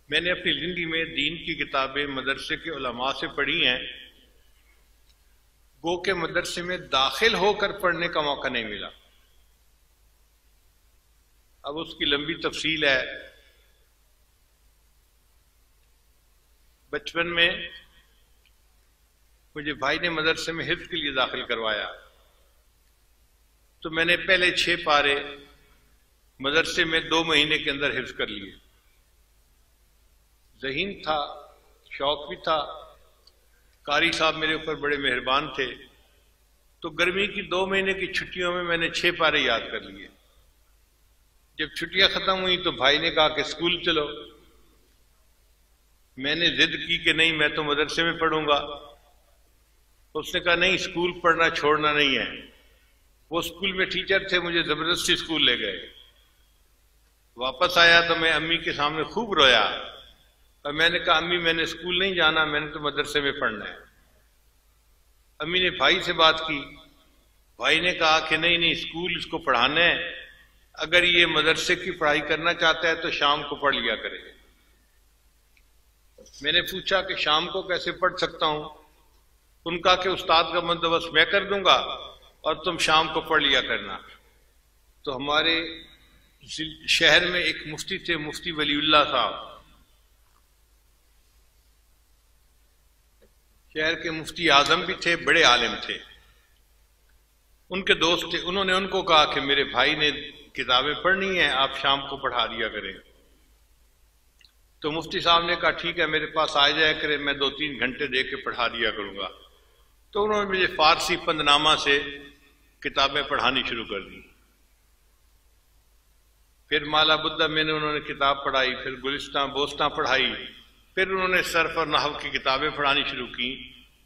मैंने अपनी जिंदगी में दीन की किताबें मदरसे के उलमा से पढ़ी हैं, गो के मदरसे में दाखिल होकर पढ़ने का मौका नहीं मिला। अब उसकी लंबी तफसील है। बचपन में मुझे भाई ने मदरसे में हिफ्ज के लिए दाखिल करवाया, तो मैंने पहले 6 पारे मदरसे में 2 महीने के अंदर हिफ्ज कर लिए। ज़हीन था, शौक भी था। कारी साहब मेरे ऊपर बड़े मेहरबान थे, तो गर्मी की 2 महीने की छुट्टियों में मैंने 6 पारे याद कर लिए। जब छुट्टियां खत्म हुई तो भाई ने कहा कि स्कूल चलो। मैंने जिद की कि नहीं, मैं तो मदरसे में पढ़ूंगा। उसने कहा नहीं, स्कूल पढ़ना छोड़ना नहीं है। वो स्कूल में टीचर थे, मुझे जबरदस्ती स्कूल ले गए। वापस आया तो मैं अम्मी के सामने खूब रोया और मैंने कहा अम्मी, मैंने स्कूल नहीं जाना, मैंने तो मदरसे में पढ़ना है। अम्मी ने भाई से बात की। भाई ने कहा कि नहीं नहीं, स्कूल इसको पढ़ाना है, अगर ये मदरसे की पढ़ाई करना चाहता है तो शाम को पढ़ लिया करे। मैंने पूछा कि शाम को कैसे पढ़ सकता हूं? उनका कि उस्ताद का बंदोबस्त मैं कर दूंगा और तुम शाम को पढ़ लिया करना। तो हमारे शहर में एक मुफ्ती थे, मुफ्ती वलीउल्लाह साहब, शहर के मुफ्ती आजम भी थे, बड़े आलिम थे। उनके दोस्त थे। उन्होंने उनको कहा कि मेरे भाई ने किताबें पढ़नी है, आप शाम को पढ़ा दिया करें। तो मुफ्ती साहब ने कहा ठीक है, मेरे पास आ जाया करें, मैं 2-3 घंटे दे के पढ़ा दिया करूंगा। तो उन्होंने मुझे फारसी पंदनामा से किताबें पढ़ानी शुरू कर दी। फिर माला बुद्धा मैंने उन्होंने किताब पढ़ाई, फिर गुलिस्तां बोस्तां पढ़ाई, फिर उन्होंने सर्फ और नहव की किताबें पढ़ानी शुरू की।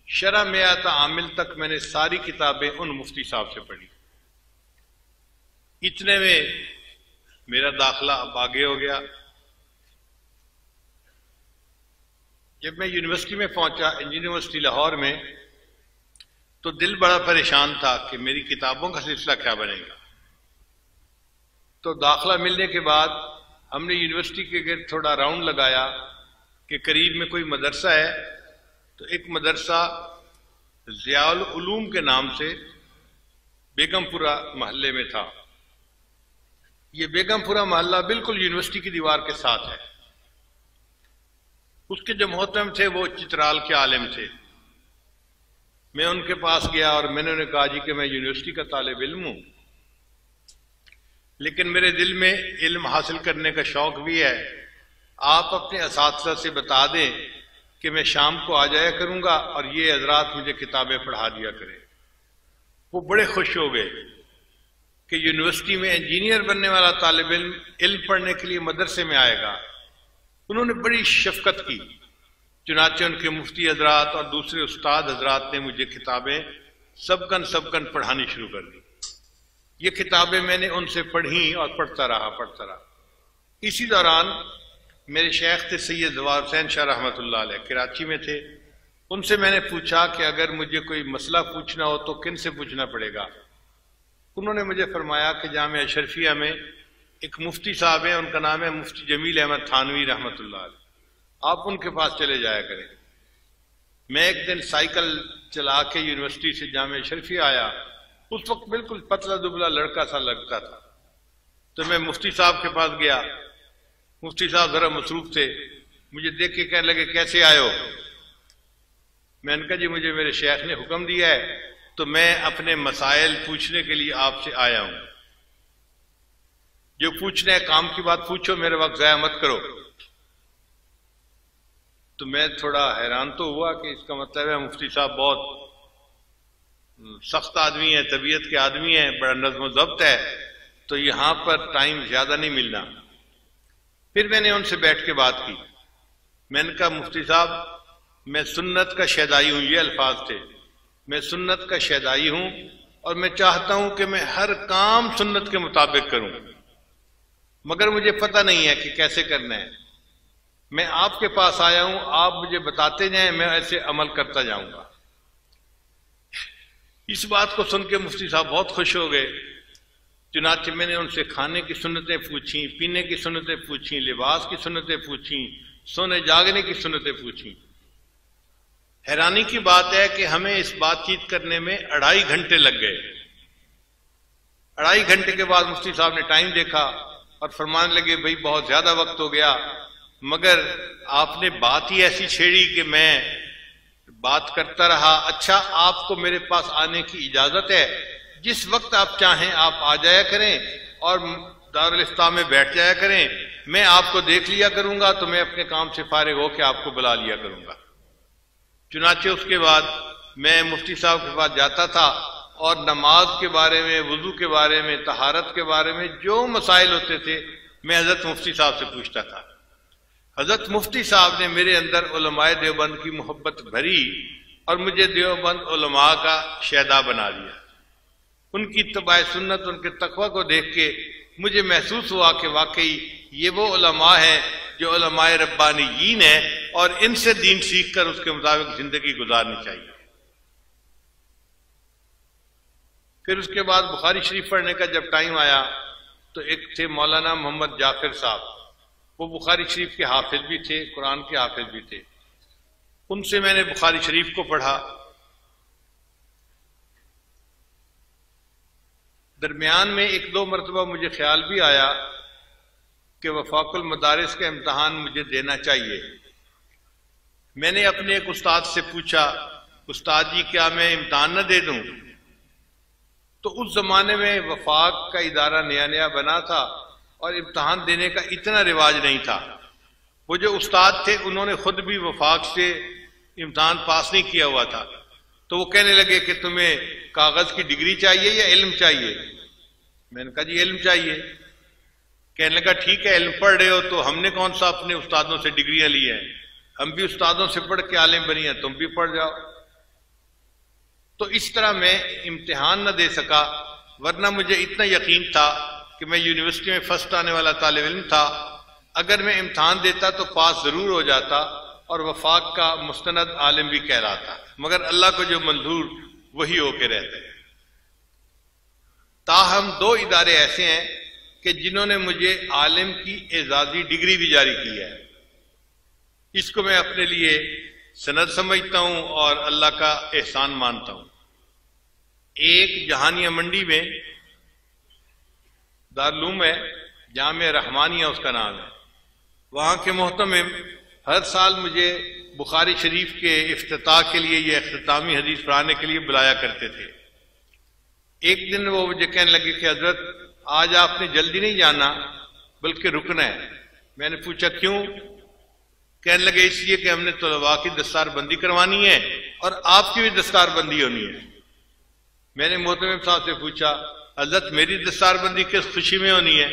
शरह में आता आमिल तक मैंने सारी किताबें उन मुफ्ती साहब से पढ़ी। इतने में मेरा दाखिला अब आगे हो गया। जब मैं यूनिवर्सिटी में पहुंचा, यूनिवर्सिटी लाहौर में, तो दिल बड़ा परेशान था कि मेरी किताबों का सिलसिला क्या बनेगा। तो दाखिला मिलने के बाद हमने यूनिवर्सिटी के गिर्द थोड़ा राउंड लगाया कि करीब में कोई मदरसा है। तो एक मदरसा ज़ियाउल उलूम के नाम से बेगमपुरा मोहल्ले में था। ये बेगमपुरा मोहल्ला बिल्कुल यूनिवर्सिटी की दीवार के साथ है। उसके जो मोहतरम थे वो चित्राल के आलिम थे। मैं उनके पास गया और मैंने उन्हें कहा जी कि मैं यूनिवर्सिटी का तालिब इल्म हूं, लेकिन मेरे दिल में इल्म हासिल करने का शौक भी है। आप अपने असातिज़ा से बता दें कि मैं शाम को आ जाया करूंगा और ये हजरात मुझे किताबें पढ़ा दिया करें। वो बड़े खुश हो गए कि यूनिवर्सिटी में इंजीनियर बनने वाला तालिब इल्म पढ़ने के लिए मदरसे में आएगा। उन्होंने बड़ी शफकत की। चुनाचे उनके मुफ्ती हजरात और दूसरे उस्ताद हजरात ने मुझे किताबें सबकन पढ़ानी शुरू कर दी। ये किताबें मैंने उनसे पढ़ी और पढ़ता रहा। इसी दौरान मेरे शेख थे सैयद जवार हुसैन शाह रहमतुल्लाह अलैह, कराची में थे। उनसे मैंने पूछा कि अगर मुझे कोई मसला पूछना हो तो किन से पूछना पड़ेगा। उन्होंने मुझे फरमाया कि जामिया अशरफिया में एक मुफ्ती साहब हैं, उनका नाम है मुफ्ती जमील अहमद थानवी रहमतुल्लाह अलैह, आप उनके पास चले जाया करें। मैं एक दिन साइकिल चला के यूनिवर्सिटी से जामिया अशरफिया आया। उस वक्त बिल्कुल पतला दुबला लड़का सा लगता था। तो मैं मुफ्ती साहब के पास गया। मुफ्ती साहब जरा मसरूफ थे, मुझे देख के कहने लगे कैसे आए हो? मैंने कहा जी मुझे मेरे शेख ने हुक्म दिया है, तो मैं अपने मसाइल पूछने के लिए आपसे आया हूं। जो पूछना है काम की बात पूछो, मेरे वक्त जाया मत करो। तो मैं थोड़ा हैरान तो हुआ कि इसका मतलब है मुफ्ती साहब बहुत सख्त आदमी है, तबीयत के आदमी है, बड़ा नज़्म ज़ब्त है, तो यहां पर टाइम ज्यादा नहीं मिलना। फिर मैंने उनसे बैठ के बात की। मैंने कहा मुफ्ती साहब मैं सुन्नत का शहदाई हूं, ये अल्फाज थे, मैं सुन्नत का शहदाई हूं और मैं चाहता हूं कि मैं हर काम सुन्नत के मुताबिक करूं, मगर मुझे पता नहीं है कि कैसे करना है। मैं आपके पास आया हूं, आप मुझे बताते जाएं, मैं ऐसे अमल करता जाऊंगा। इस बात को सुन के मुफ्ती साहब बहुत खुश हो गए। चुनाचे मैंने उनसे खाने की सुन्नतें पूछी, पीने की सुन्नतें पूछी, लिबास की सुन्नतें पूछी, सोने जागने की सुन्नतें पूछी। हैरानी की बात है कि हमें इस बातचीत करने में 2.5 घंटे लग गए। 2.5 घंटे के बाद मुफ्ती साहब ने टाइम देखा और फरमाने लगे, भाई बहुत ज्यादा वक्त हो गया, मगर आपने बात ही ऐसी छेड़ी कि मैं बात करता रहा। अच्छा, आपको मेरे पास आने की इजाजत है, जिस वक्त आप चाहें आप आ जाया करें और दारुल इफ्ता में बैठ जाया करें, मैं आपको देख लिया करूंगा तो मैं अपने काम से फारिग होकर आपको बुला लिया करूंगा। चुनाचे उसके बाद मैं मुफ्ती साहब के पास जाता था और नमाज के बारे में, वुजू के बारे में, तहारत के बारे में जो मसाइल होते थे मैं हजरत मुफ्ती साहब से पूछता था। हजरत मुफ्ती साहब ने मेरे अंदर उलमाए देवबंद की मोहब्बत भरी और मुझे देवबंद उलमा का शहदा बना दिया। उनकी तबाय सुन्नत, उनके तकवा को देख के मुझे महसूस हुआ कि वाकई ये वो उलमा है जो उलमाए रब्बानीयीन है और इनसे दीन सीख कर उसके मुताबिक जिंदगी गुजारनी चाहिए। फिर उसके बाद बुखारी शरीफ पढ़ने का जब टाइम आया तो एक थे मौलाना मोहम्मद जाफिर साहब, वो बुखारी शरीफ के हाफिज भी थे, कुरान के हाफिज भी थे। उनसे मैंने बुखारी शरीफ को पढ़ा। दरमियान में 1-2 मरतबा मुझे ख्याल भी आया कि वफाकुल मदारिस का इम्तहान मुझे देना चाहिए। मैंने अपने एक उस्ताद से पूछा, उस्ताद जी क्या मैं इम्तहान न दे दूं? तो उस जमाने में वफाक का इदारा नया नया बना था और इम्तहान देने का इतना रिवाज नहीं था। वो जो उस्ताद थे उन्होंने खुद भी वफाक से इम्तहान पास नहीं किया हुआ था, तो वो कहने लगे कि तुम्हें कागज की डिग्री चाहिए या इल्म चाहिए? मैंने कहा जी इल्म चाहिए। कहने लगा ठीक है, इल्म पढ़ रहे हो तो हमने कौन सा अपने उस्तादों से डिग्रियां ली हैं, हम भी उस्तादों से पढ़ के आलिम बनी हैं, तुम भी पढ़ जाओ। तो इस तरह मैं इम्तिहान न दे सका, वरना मुझे इतना यकीन था कि मैं यूनिवर्सिटी में फर्स्ट आने वाला तालिब इल्म था। अगर मैं इम्तिहान देता तो पास जरूर हो जाता और वफाक का मुस्तनद आलिम भी कहलाता, मगर अल्लाह को जो मंजूर वही होके रहते हैं। ताहम 2 इदारे ऐसे हैं कि जिन्होंने मुझे आलिम की एजाजी डिग्री भी जारी की है। इसको मैं अपने लिए सनद समझता हूं और अल्लाह का एहसान मानता हूं। एक जहानिया मंडी में दारुल है, जामे रहमानिया उसका नाम है, वहां के मोहतमिम हर साल मुझे बुखारी शरीफ के इफ्तिताह के लिए या इख्तितामी हदीस पढ़ाने के लिए बुलाया करते थे। एक दिन वो मुझे कहने लगे कि हजरत आज आपने जल्दी नहीं जाना बल्कि रुकना है। मैंने पूछा क्यों? कहने लगे इसलिए कि हमने तलबा की दस्तार बंदी करवानी है और आपकी भी दस्तार बंदी होनी है। मैंने मोहतमिम साहब से पूछा हजरत मेरी दस्तार बंदी किस खुशी में होनी है?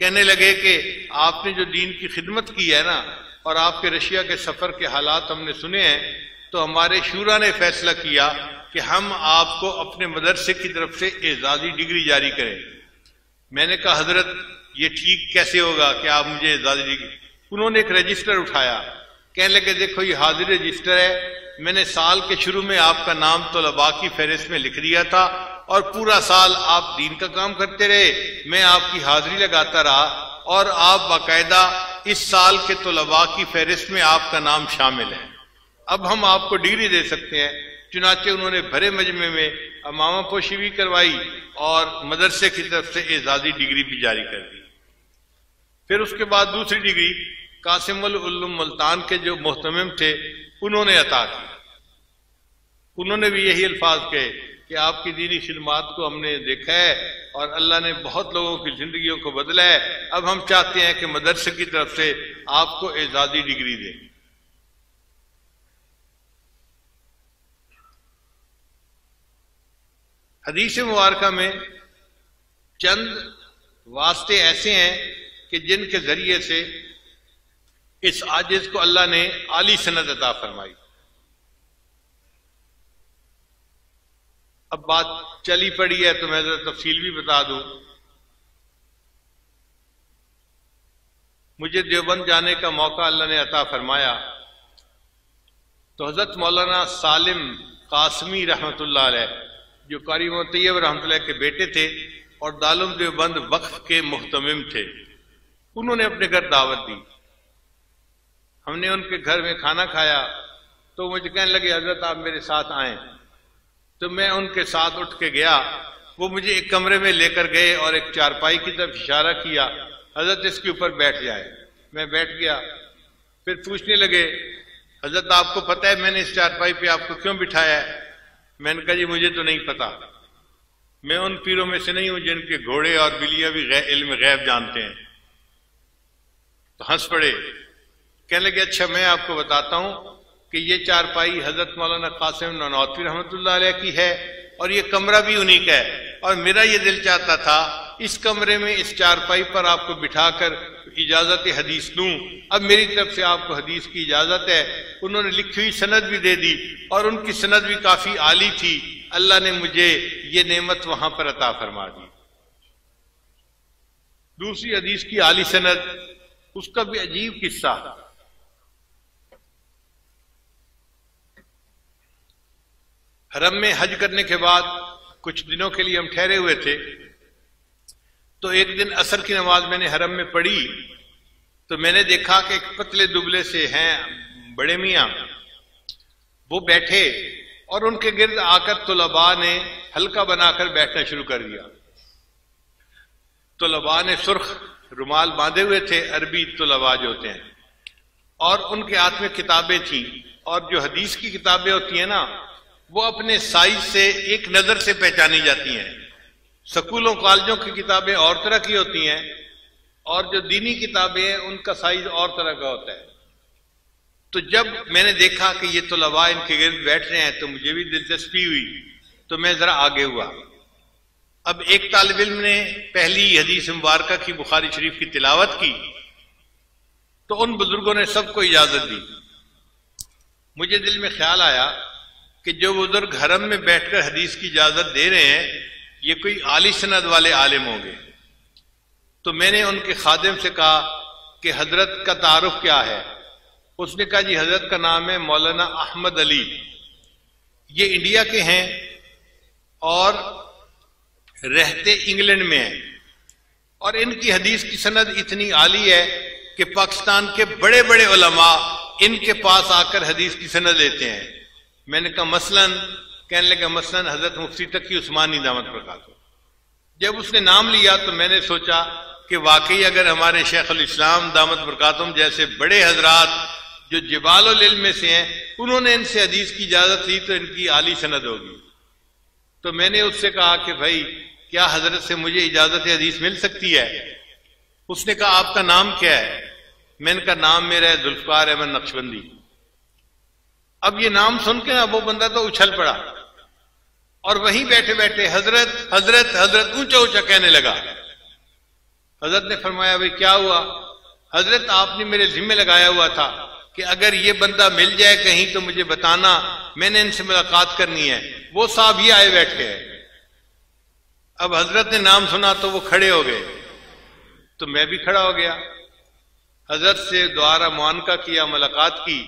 कहने लगे कि आपने जो दीन की खिदमत की है ना, और आपके रशिया के सफर के हालात हमने सुने हैं, तो हमारे शूरा ने फैसला किया कि हम आपको अपने मदरसे की तरफ से एजाजी डिग्री जारी करें। मैंने कहा हजरत ये ठीक कैसे होगा कि आप मुझे एजाजी डिग्री? उन्होंने एक रजिस्टर उठाया, कहने लगे देखो ये हाजिर रजिस्टर है, मैंने साल के शुरू में आपका नाम तलबा की फहरिस्त में लिख दिया था और पूरा साल आप दीन का काम करते रहे, मैं आपकी हाजिरी लगाता रहा और आप बाकायदा इस साल के तलबा की फहरिस्त में आपका नाम शामिल है, अब हम आपको डिग्री दे सकते हैं। चुनाचे उन्होंने भरे मजमे में अमामा पोशी भी करवाई और मदरसे की तरफ से एजाजी डिग्री भी जारी कर दी। फिर उसके बाद दूसरी डिग्री कासिमुल उलूम मुल्तान के जो मोहतमिम थे उन्होंने अता की। उन्होंने भी यही अल्फाज कहे कि आपकी दीनी खिदमात को हमने देखा है और अल्लाह ने बहुत लोगों की जिंदगियों को बदला है, अब हम चाहते हैं कि मदरसे की तरफ से आपको एजाजी डिग्री दें। हदीस मुबारका में चंद वास्ते ऐसे हैं कि जिनके जरिए से इस आजिज को अल्लाह ने आली सनद अता फरमाई। अब बात चली पड़ी है तो मैं जरा तफसील भी बता दूं। मुझे देवबंद जाने का मौका अल्लाह ने अता फरमाया तो हजरत मौलाना सालिम कासमी रहमतुल्लाह अलैह जो कारी तैयब रहमतुल्लाह के बेटे थे और दारुल देवबंद वक्फ के मुहतमिम थे, उन्होंने अपने घर दावत दी। हमने उनके घर में खाना खाया तो मुझे कहने लगे हजरत आप मेरे साथ आए। तो मैं उनके साथ उठ के गया। वो मुझे एक कमरे में लेकर गए और एक चारपाई की तरफ इशारा किया, हजरत इसके ऊपर बैठ जाए। मैं बैठ गया। फिर पूछने लगे हजरत आपको पता है मैंने इस चारपाई पे आपको क्यों बिठाया है? मैंने कहा जी मुझे तो नहीं पता, मैं उन पीरों में से नहीं हूं जिनके घोड़े और बिल्लियां भी इल्म गैब जानते हैं। तो हंस पड़े। कहने लगे अच्छा मैं आपको बताता हूं कि ये चारपाई हजरत मौलाना कासिम ननौतवी रहमतुल्लाह अलैह की है और ये कमरा भी उन्हीं का है, और मेरा ये दिल चाहता था इस कमरे में इस चारपाई पर आपको बिठाकर इजाजत हदीस लूं। अब मेरी तरफ से आपको हदीस की इजाजत है। उन्होंने लिखी हुई सनद भी दे दी और उनकी सनद भी काफी आली थी। अल्लाह ने मुझे ये नेमत वहां पर अता फरमा दी। दूसरी हदीस की आली सनद, उसका भी अजीब किस्सा। हरम में हज करने के बाद कुछ दिनों के लिए हम ठहरे हुए थे। तो एक दिन असर की नमाज मैंने हरम में पढ़ी तो मैंने देखा कि एक पतले दुबले से हैं बड़े मियां, वो बैठे और उनके गिर्द आकर तुलबा ने हल्का बनाकर बैठना शुरू कर दिया। तुलबा ने सुर्ख रुमाल बांधे हुए थे, अरबी तुलबा जो होते हैं, और उनके हाथ में किताबें थी। और जो हदीस की किताबें होती हैं ना, वो अपने साइज से एक नजर से पहचानी जाती हैं। स्कूलों कॉलेजों की किताबें और तरह की होती हैं और जो दीनी किताबें हैं उनका साइज और तरह का होता है। तो जब मैंने देखा कि ये तुलबा इनके गिर्द बैठ रहे हैं तो मुझे भी दिलचस्पी हुई, तो मैं जरा आगे हुआ। अब एक तालिब इल्म ने पहली हदीस मुबारका की बुखारी शरीफ की तिलावत की तो उन बुजुर्गों ने सबको इजाजत दी। मुझे दिल में ख्याल आया कि जो बुजुर्ग हरम में बैठकर हदीस की इजाजत दे रहे हैं ये कोई आली सनद वाले आलिम होंगे। तो मैंने उनके खादिम से कहा कि हजरत का तारुफ क्या है? उसने कहा जी हजरत का नाम है मौलाना अहमद अली, ये इंडिया के हैं और रहते इंग्लैंड में हैं, और इनकी हदीस की सनद इतनी आली है कि पाकिस्तान के बड़े बड़े उलमा इनके पास आकर हदीस की सनद लेते हैं। मैंने कहा मसलन? कहने लगा मसलन हजरत मुफ्ती तकी उस्मानी दामत बरकातुहू। जब उसने नाम लिया तो मैंने सोचा कि वाकई अगर हमारे शेख अल इस्लाम दामत बरकातुहू जैसे बड़े हजरात जो जिबाल इल्म में से हैं उन्होंने इनसे हदीस की इजाजत ली तो इनकी आली सनद होगी। तो मैंने उससे कहा कि भाई क्या हजरत से मुझे इजाजत हदीस मिल सकती है? उसने कहा आपका नाम क्या है? मैंने कहा नाम मेरा है जुल्फकार अहमद नक्शबंदी। अब ये नाम सुन के ना वो बंदा तो उछल पड़ा और वहीं बैठे बैठे हजरत हजरत हजरत ऊंचा ऊंचा कहने लगा। हजरत ने फरमाया भाई क्या हुआ? हजरत आपने मेरे जिम्मे लगाया हुआ था कि अगर ये बंदा मिल जाए कहीं तो मुझे बताना, मैंने इनसे मुलाकात करनी है। वो साहब ही आए बैठे हैं। अब हजरत ने नाम सुना तो वो खड़े हो गए, तो मैं भी खड़ा हो गया। हजरत से दोबारा मुआनका किया, मुलाकात की,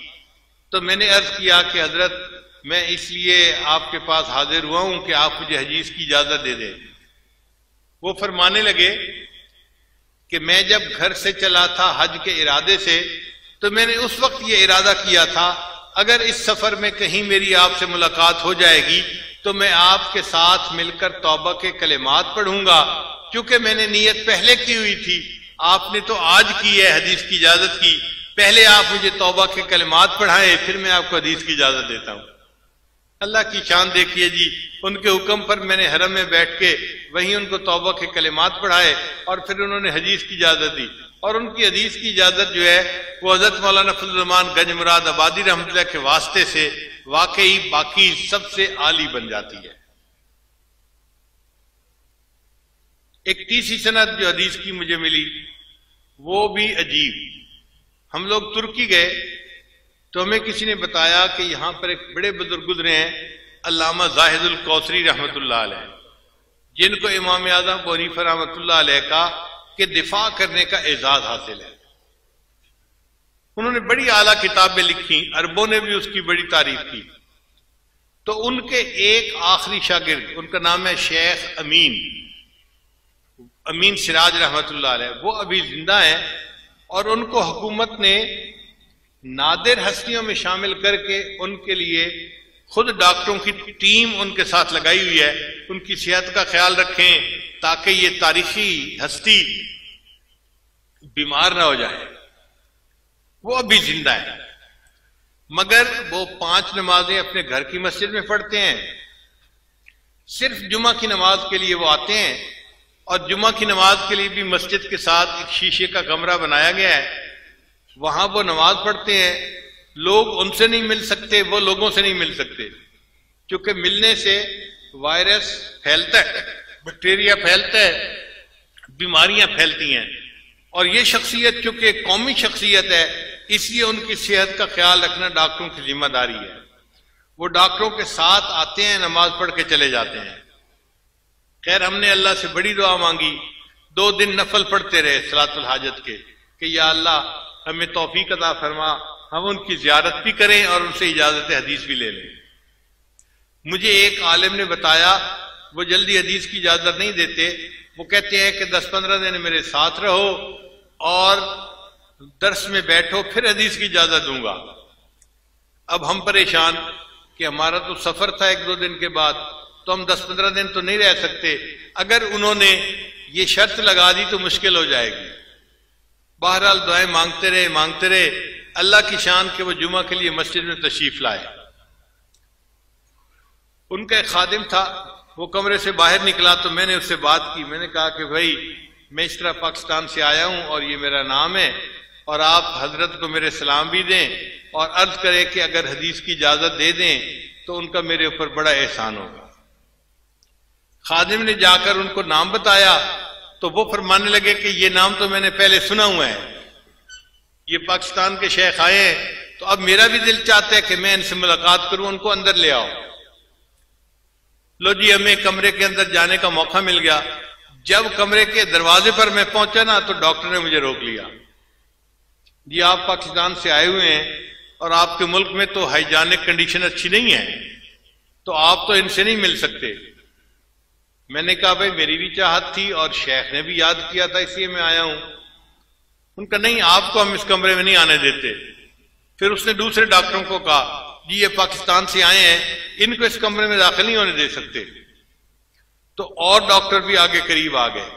तो मैंने अर्ज किया कि हजरत मैं इसलिए आपके पास हाजिर हुआ हूं कि आप मुझे हदीस की इजाजत दे दें। वो फरमाने लगे कि मैं जब घर से चला था हज के इरादे से तो मैंने उस वक्त ये इरादा किया था अगर इस सफर में कहीं मेरी आपसे मुलाकात हो जाएगी तो मैं आपके साथ मिलकर तौबा के कलिमात पढ़ूंगा, क्योंकि मैंने नीयत पहले की हुई थी। आपने तो आज की है हदीस की इजाजत की, पहले आप मुझे तौबा के कलिमात पढ़ाएं फिर मैं आपको हदीस की इजाजत देता हूं। अल्लाह की शान देखिए जी, उनके हुक्म पर मैंने हरम में बैठ के वहीं उनको तौबा के कलिमात पढ़ाए और फिर उन्होंने हदीस की इजाजत दी। और उनकी हदीस की इजाजत जो है वो हजरत मौलाना फजल रहमान गंज मुराद आबादी रहमतुल्लाह के वास्ते से वाकई बाकी सबसे आली बन जाती है। एक तीसरी सनद जो हदीस की मुझे मिली वो भी अजीब। हम लोग तुर्की गए तो हमें किसी ने बताया कि यहां पर एक बड़े बुजुर्ग गुजरे हैं, अल्लामा जाहिदुल कौसरी रहमतुल्लाह अलैह, जिनको इमाम आज़म अबू हनीफा रहमतुल्लाह अलैह का के दिफा करने का एजाज हासिल है। उन्होंने बड़ी आला किताबें लिखी, अरबों ने भी उसकी बड़ी तारीफ की। तो उनके एक आखिरी शागिर्द, उनका नाम है शेख अमीन सिराज रहमतुल्लाह अलैह, वो अभी जिंदा है और उनको हुकूमत ने नादिर हस्तियों में शामिल करके उनके लिए खुद डॉक्टरों की टीम उनके साथ लगाई हुई है, उनकी सेहत का ख्याल रखें ताकि ये तारीखी हस्ती बीमार ना हो जाए। वो अभी जिंदा है, मगर वो 5 नमाजें अपने घर की मस्जिद में पढ़ते हैं। सिर्फ जुमा की नमाज के लिए वो आते हैं, और जुमा की नमाज के लिए भी मस्जिद के साथ एक शीशे का कमरा बनाया गया है, वहां वो नमाज पढ़ते हैं। लोग उनसे नहीं मिल सकते, वो लोगों से नहीं मिल सकते, क्योंकि मिलने से वायरस फैलता है, बैक्टीरिया फैलता है, बीमारियां फैलती हैं। और ये शख्सियत चूंकि कौमी शख्सियत है, इसलिए उनकी सेहत का ख्याल रखना डॉक्टरों की जिम्मेदारी है। वो डॉक्टरों के साथ आते हैं, नमाज पढ़ के चले जाते हैं। खैर, हमने अल्लाह से बड़ी दुआ मांगी, 2 दिन नफल पढ़ते रहे सलातुल हाजत के, कि या अल्लाह हमें तौफीक अता फरमा, हम उनकी जियारत भी करें और उनसे इजाजत हदीस भी ले लें। मुझे एक आलिम ने बताया, वो जल्दी हदीस की इजाजत नहीं देते, वो कहते हैं कि 10-15 दिन मेरे साथ रहो और दर्स में बैठो, फिर हदीस की इजाजत दूंगा। अब हम परेशान कि हमारा तो सफर था 1-2 दिन के बाद, तो हम 10-15 दिन तो नहीं रह सकते। अगर उन्होंने ये शर्त लगा दी तो मुश्किल हो जाएगी। बहरहाल दुआएं मांगते रहे, अल्लाह की शान के वो जुमा के लिए मस्जिद में तशरीफ लाए। उनका एक खादिम था, वो कमरे से बाहर निकला तो मैंने उससे बात की। मैंने कहा कि भाई, मैं इस तरह पाकिस्तान से आया हूं और ये मेरा नाम है, और आप हजरत को मेरे सलाम भी दें और अर्ज करें कि अगर हदीस की इजाजत दे दें तो उनका मेरे ऊपर बड़ा एहसान होगा। खादिम ने जाकर उनको नाम बताया तो वो फरमाने लगे कि ये नाम तो मैंने पहले सुना हुआ है, ये पाकिस्तान के शेख आए हैं, तो अब मेरा भी दिल चाहता है कि मैं इनसे मुलाकात करूं, उनको अंदर ले आओ। लो जी, हमें कमरे के अंदर जाने का मौका मिल गया। जब कमरे के दरवाजे पर मैं पहुंचा ना, तो डॉक्टर ने मुझे रोक लिया। जी, आप पाकिस्तान से आए हुए हैं और आपके मुल्क में तो हाइजानिक कंडीशन अच्छी नहीं है, तो आप तो इनसे नहीं मिल सकते। मैंने कहा भाई, मेरी भी चाहत थी और शेख ने भी याद किया था, इसलिए मैं आया हूं। उनका नहीं, आपको हम इस कमरे में नहीं आने देते। फिर उसने दूसरे डॉक्टरों को कहा, जी ये पाकिस्तान से आए हैं, इनको इस कमरे में दाखिल नहीं होने दे सकते। तो और डॉक्टर भी आगे करीब आ गए।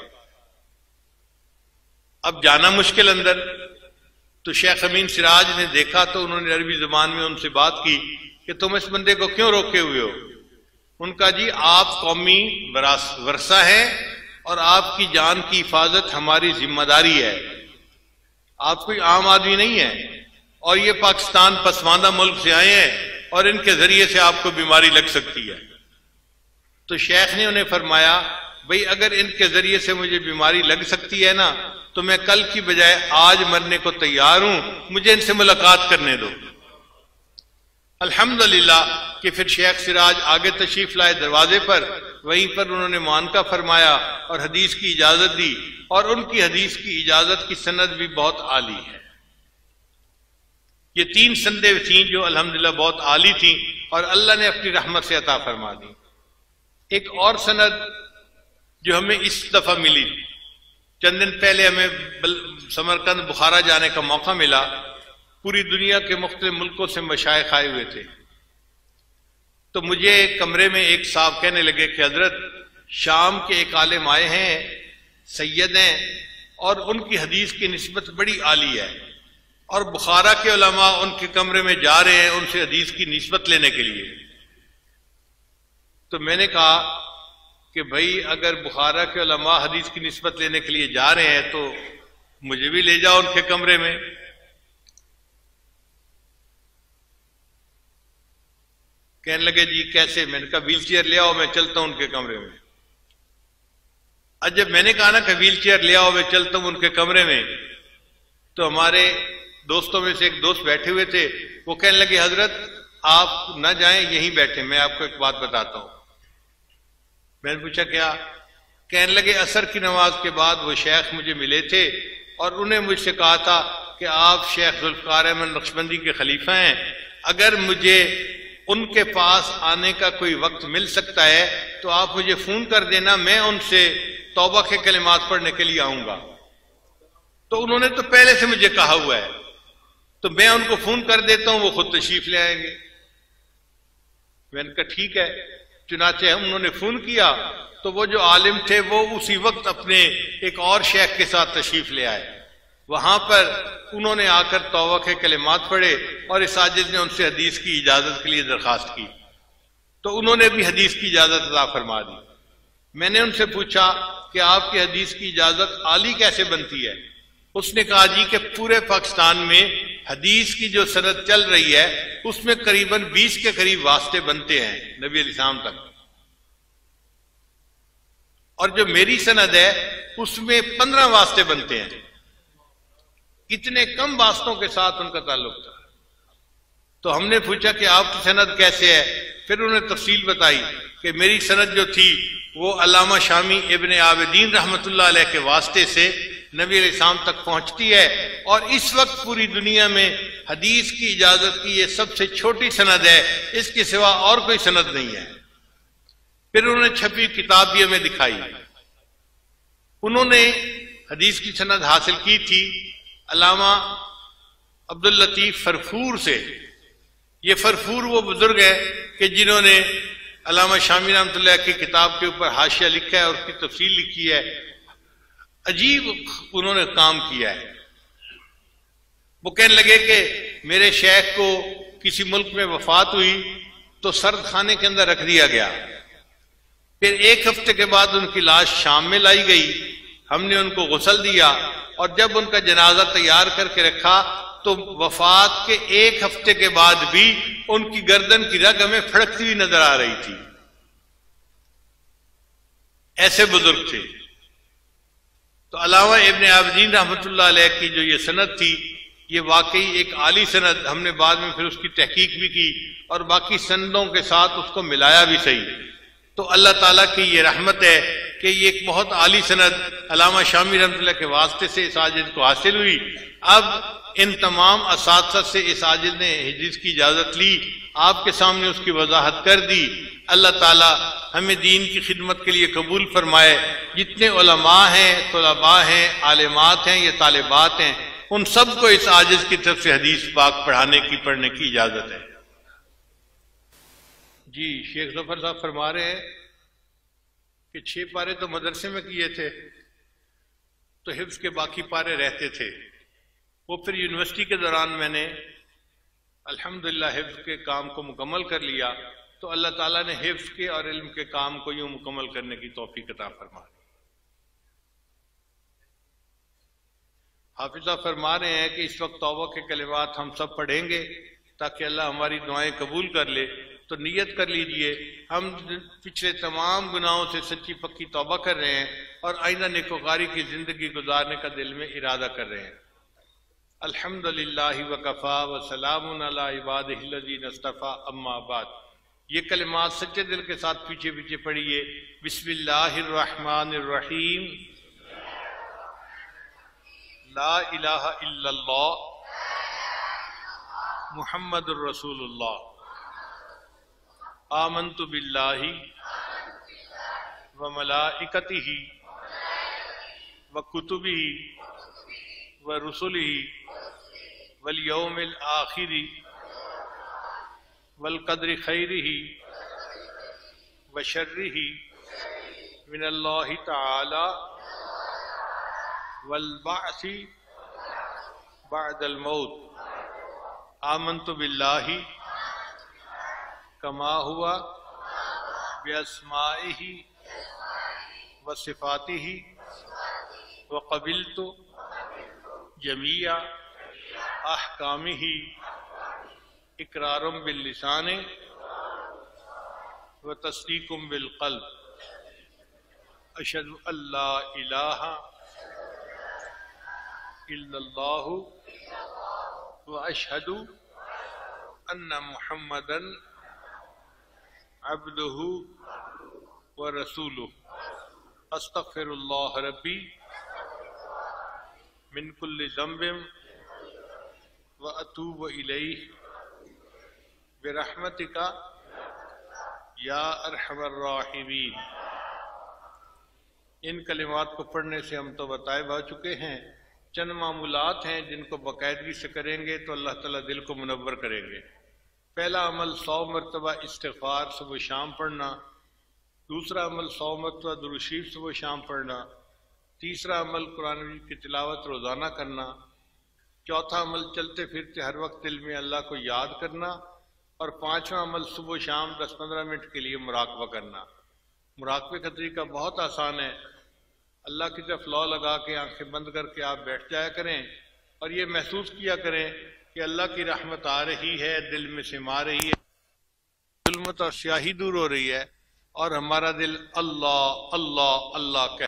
अब जाना मुश्किल अंदर। तो शेख अमीन सिराज ने देखा तो उन्होंने अरबी जुबान में उनसे बात की कि तुम इस बंदे को क्यों रोके हुए हो। उनका जी, आप कौमी वर्सा है और आपकी जान की हिफाजत हमारी जिम्मेदारी है। आप कोई आम आदमी नहीं है, और ये पाकिस्तान पसमानदा मुल्क से आए हैं और इनके जरिए से आपको बीमारी लग सकती है। तो शेख ने उन्हें फरमाया, भाई अगर इनके जरिए से मुझे बीमारी लग सकती है ना, तो मैं कल की बजाय आज मरने को तैयार हूं, मुझे इनसे मुलाकात करने दो। अल्हम्दुलिल्लाह कि फिर शेख सिराज आगे तशरीफ लाए दरवाजे पर, वहीं पर उन्होंने मानका फरमाया और हदीस की इजाजत दी, और उनकी हदीस की इजाजत की सनद भी बहुत आली है। ये 3 संदेह थी जो अल्हम्दुलिल्लाह बहुत आली थी और अल्लाह ने अपनी रहमत से अता फरमा दी। एक और सनद जो हमें इस दफा मिली, चंद दिन पहले हमें समरकंद बुखारा जाने का मौका मिला। पूरी दुनिया के मुख्तलिफ मुल्कों से मशाइख आए हुए थे। तो मुझे कमरे में एक साहब कहने लगे कि हजरत, शाम के एक आलिम आए हैं, सैयद हैं, और उनकी हदीस की निस्बत बड़ी आली है, और बुखारा के उलमा उनके कमरे में जा रहे हैं उनसे हदीस की निस्बत लेने के लिए। तो मैंने कहा कि भाई, अगर बुखारा के उलमा हदीस की निस्बत लेने के लिए जा रहे हैं तो मुझे भी ले जाओ उनके कमरे में। कहने लगे, जी कैसे? मैंने कहा व्हील चेयर ले आओ, मैं चलता हूं उनके कमरे में। आज जब मैंने कहा ना कि व्हील चेयर ले आओ, मैं चलता हूं उनके कमरे में, तो हमारे दोस्तों में से एक दोस्त बैठे हुए थे, वो कहने लगे, हजरत आप ना जाएं, यहीं बैठे, मैं आपको एक बात बताता हूं। मैंने पूछा क्या? कहने लगे, असर की नमाज के बाद वो शेख मुझे मिले थे और उन्हें मुझसे कहा था कि आप शेख जुल्फकार अहमद नक्शबंदी के खलीफा हैं, अगर मुझे उनके पास आने का कोई वक्त मिल सकता है तो आप मुझे फोन कर देना, मैं उनसे तौबा के कलिमात पढ़ने के लिए आऊंगा। तो उन्होंने तो पहले से मुझे कहा हुआ है, तो मैं उनको फोन कर देता हूं, वो खुद तशरीफ ले आएंगे। मैंने कहा ठीक है। चुनाचे उन्होंने फोन किया तो वो जो आलिम थे वो उसी वक्त अपने एक और शेख के साथ तशरीफ ले आए। वहां पर उन्होंने आकर तौबा के कलिमात पढ़े और इस आजिज ने उनसे हदीस की इजाजत के लिए दरखास्त की, तो उन्होंने भी हदीस की इजाजत अता फरमा दी। मैंने उनसे पूछा कि आपकी हदीस की इजाजत आली कैसे बनती है? उसने कहा जी कि पूरे पाकिस्तान में हदीस की जो सनद चल रही है उसमें करीबन 20 के करीब वास्ते बनते हैं नबी अलैहिस्सलाम तक, और जो मेरी सनद है उसमें 15 वास्ते बनते हैं। इतने कम वास्तों के साथ उनका ताल्लुक था। तो हमने पूछा कि आपकी सनद कैसे है? फिर उन्होंने तफसील बताई कि मेरी सनद जो थी वो अल्लामा शामी इब्ने आबिदीन रहमतुल्लाह अलैह के वास्ते से नबी अलैहिस्सलाम तक पहुंचती है, और इस वक्त पूरी दुनिया में हदीस की इजाजत की ये सबसे छोटी सनद है, इसके सिवा और कोई सनद नहीं है। फिर उन्होंने छपी किताब भी हमें दिखाई। उन्होंने हदीस की सनद हासिल की थी अल्लामा अब्दुल लतीफ फरफूर से। ये फरफूर वो बुजुर्ग है कि जिन्होंने अल्लामा शामी रहमतुल्लाह की किताब के ऊपर हाशिया लिखा है और उसकी तफसील लिखी है। अजीब उन्होंने काम किया है। वो कहने लगे कि मेरे शेख को किसी मुल्क में वफात हुई तो सर्द खाने के अंदर रख दिया गया। फिर 1 हफ्ते के बाद उनकी लाश शाम में लाई गई। हमने उनको गुस्ल दिया और जब उनका जनाजा तैयार करके रखा तो वफात के 1 हफ्ते के बाद भी उनकी गर्दन की रग हमें फड़कती हुई नजर आ रही थी। ऐसे बुजुर्ग थे। तो अल्लामा इब्ने आबिदीन रहमतुल्लाह अलैह की जो ये सनद थी ये वाकई एक आली सनद। हमने बाद में फिर उसकी तहकीक भी की और बाकी सनदों के साथ उसको मिलाया भी सही। तो अल्लाह ताला की ये रहमत है कि ये एक बहुत आली सनद अल्लामा शामी रहमतुल्लाह के वास्ते से इस आजिज को हासिल हुई। अब इन तमाम असातिज़ा से इस आजिज ने हदीस की इजाजत ली, आपके सामने उसकी वजाहत कर दी। अल्लाह ताला हमें दीन की खिदमत के लिए कबूल फरमाए। जितने उलमा हैं, तुलबा हैं, आलिमात हैं या तालिबात हैं, उन सबको इस आजिज की तरफ से हदीस पाक पढ़ने की इजाजत है। जी शेख जफर साहब फरमा रहे हैं कि 6 पारे तो मदरसे में किए थे, तो हिफ्ज के बाकी पारे रहते थे। वो फिर यूनिवर्सिटी के दौरान मैंने अल्हम्दुलिल्लाह हिफ्ज के काम को मुकम्मल कर लिया, तो अल्लाह ताला ने हिफ्ज के और इल्म के काम को यूं मुकम्मल करने की तौफीक अता फरमा दी। हाफिज़ा फरमा रहे हैं कि इस वक्त तौबा के कलिमात हम सब पढ़ेंगे ताकि अल्लाह हमारी दुआएं कबूल कर ले। तो नियत कर लीजिए हम पिछले तमाम गुनाहों से सच्ची पक्की तौबा कर रहे हैं और आइंदा नेकोकारी की जिंदगी गुजारने का दिल में इरादा कर रहे हैं। अल्हम्दुलिल्लाहि व कफ़ा व सलामुन अला इबादिहिल्लज़ीना इस्तफ़ा अम्मा बाद। ये कलिमात सच्चे दिल के साथ पीछे पीछे पढ़िए। बिस्मिल्लाहिर्रहमानिर्रहीम। ला इलाहा इल्लल्लाह मुहम्मदुर रसूलुल्लाह। आमन्तु बिल्लाहि व मलाइकतिही व कुतुबिही व रुसुलिही वल यौमिल आखिरी वल क़द्रि खैरिही व शर्रिही मिनल्लाहि तआला वल बअसी बअदल मौत। आमन्तु बिल्लाहि कमा हुआ बिअस्माइही व सिफातिही व क़बिलतु जमीआ अहकामिही इक़रारुम बिल लिसाने व तस्दीकुम बिल क़ल्ब। अशहदु अल्ला इलाहा इल्लल्लाहु व अशहदु अन्ना मुहम्मदन अब्दुहु व रसूलुहु। अस्तग़फिरुल्लाह रब्बी मिन कुल्लि ज़ंबिन व अतूबु इलैहि बिरहमतिका या अरहमर राहिमीन। इन कलिमात को पढ़ने से हम तो बताए जा चुके हैं चंद मामूलात हैं जिनको बाकायदगी से करेंगे तो अल्लाह ताला दिल को मुनव्वर करेंगे। पहला अमल 100 मरतबा इस्तिग़फ़ार सुबह शाम पढ़ना, दूसरा अमल 100 मरतबा दुरूद शरीफ सुबह शाम पढ़ना, तीसरा अमल कुरान की तिलावत रोज़ाना करना, चौथा अमल चलते फिरते हर वक्त दिल में अल्लाह को याद करना, और पांचवा अमल सुबह शाम 10-15 मिनट के लिए मुराकबा करना। मुराकबे का तरीका बहुत आसान है। अल्लाह की तरफ लौ लगा के आंखें बंद करके आप बैठ जाया करें और ये महसूस किया करें कि अल्लाह की रहमत आ रही है, दिल में सिमा रही है, जुल्मत और स्याही दूर हो रही है और हमारा दिल अल्लाह अल्लाह अल्लाह कह